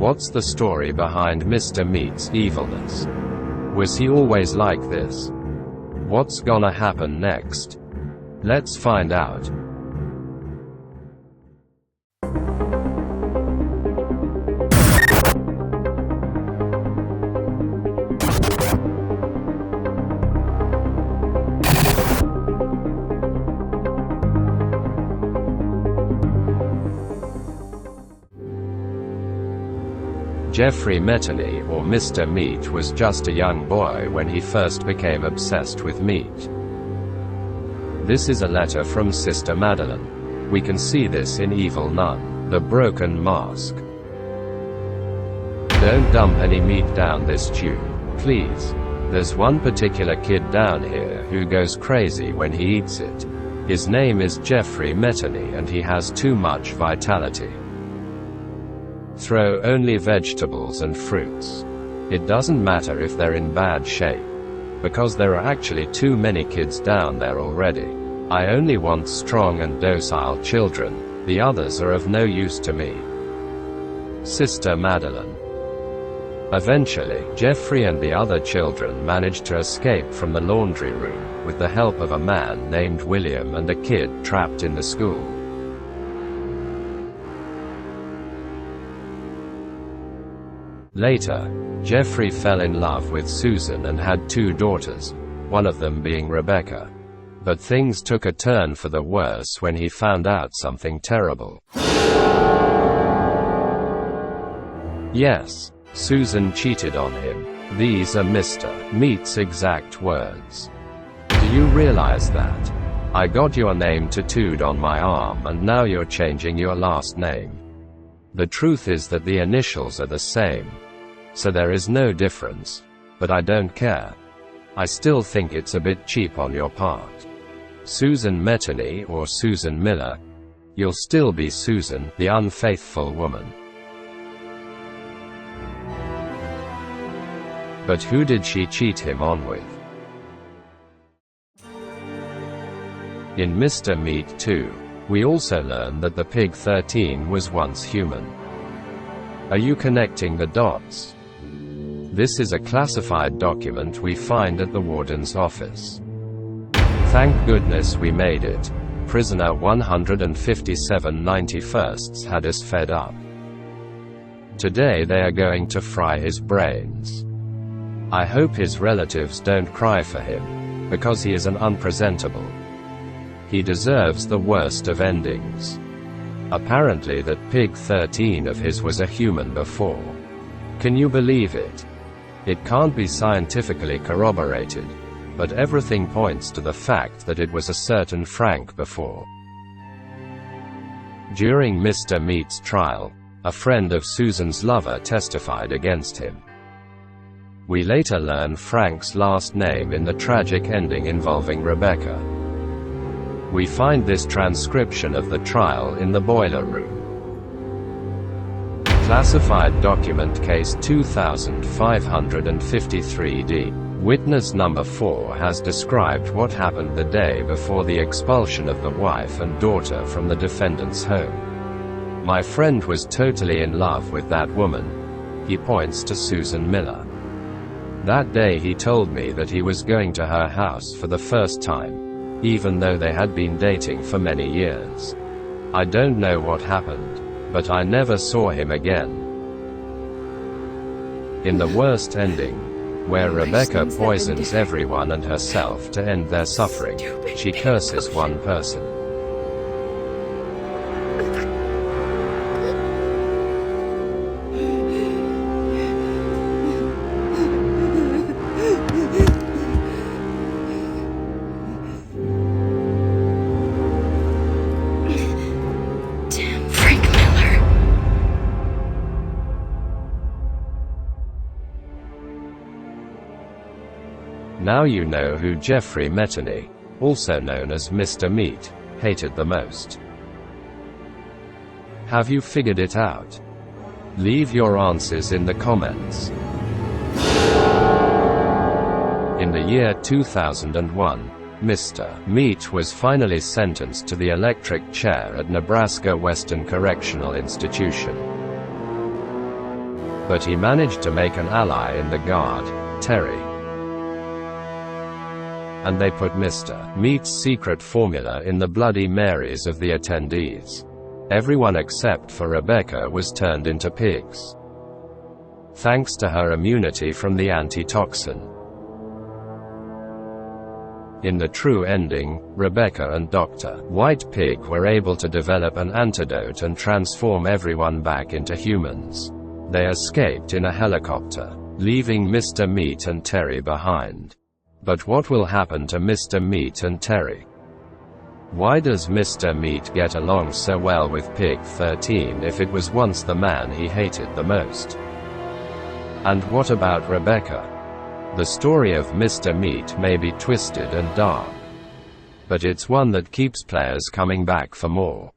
What's the story behind Mr. Meat's evilness? Was he always like this? What's gonna happen next? Let's find out. Jeffrey Metany, or Mr. Meat, was just a young boy when he first became obsessed with meat. This is a letter from Sister Madeline. We can see this in Evil Nun, The Broken Mask. Don't dump any meat down this tube, please. There's one particular kid down here who goes crazy when he eats it. His name is Jeffrey Metany and he has too much vitality. Throw only vegetables and fruits. It doesn't matter if they're in bad shape, because there are actually too many kids down there already. I only want strong and docile children, the others are of no use to me. Sister Madeline. Eventually, Jeffrey and the other children managed to escape from the laundry room, with the help of a man named William and a kid trapped in the school. Later, Jeffrey fell in love with Susan and had 2 daughters, one of them being Rebecca. But things took a turn for the worse when he found out something terrible. Yes, Susan cheated on him. These are Mr. Meat's exact words. Do you realize that? I got your name tattooed on my arm and now you're changing your last name. The truth is that the initials are the same. So there is no difference. But I don't care. I still think it's a bit cheap on your part. Susan Metany or Susan Miller. You'll still be Susan, the unfaithful woman. But who did she cheat him on with? In Mr. Meat 2, we also learn that the Pig 13 was once human. Are you connecting the dots? This is a classified document we find at the warden's office. Thank goodness we made it. Prisoner 157 91st had us fed up. Today they are going to fry his brains. I hope his relatives don't cry for him, because he is an unpresentable. He deserves the worst of endings. Apparently that Pig 13 of his was a human before. Can you believe it? It can't be scientifically corroborated, but everything points to the fact that it was a certain Frank before. During Mr. Meat's trial, a friend of Susan's lover testified against him. We later learn Frank's last name in the tragic ending involving Rebecca. We find this transcription of the trial in the boiler room. Classified document case 2553D. Witness number 4 has described what happened the day before the expulsion of the wife and daughter from the defendant's home. My friend was totally in love with that woman. He points to Susan Miller. That day he told me that he was going to her house for the first time, even though they had been dating for many years. I don't know what happened, but I never saw him again. In the worst ending, where Rebecca poisons everyone and herself to end their suffering, she curses one person. Now you know who Jeffrey Metany, also known as Mr. Meat, hated the most. Have you figured it out? Leave your answers in the comments. In the year 2001, Mr. Meat was finally sentenced to the electric chair at Nebraska Western Correctional Institution. But he managed to make an ally in the guard, Terry. And they put Mr. Meat's secret formula in the Bloody Marys of the attendees. Everyone except for Rebecca was turned into pigs, thanks to her immunity from the antitoxin. In the true ending, Rebecca and Dr. White Pig were able to develop an antidote and transform everyone back into humans. They escaped in a helicopter, leaving Mr. Meat and Terry behind. But what will happen to Mr. Meat and Terry? Why does Mr. Meat get along so well with Pig 13 if it was once the man he hated the most? And what about Rebecca? The story of Mr. Meat may be twisted and dark, but it's one that keeps players coming back for more.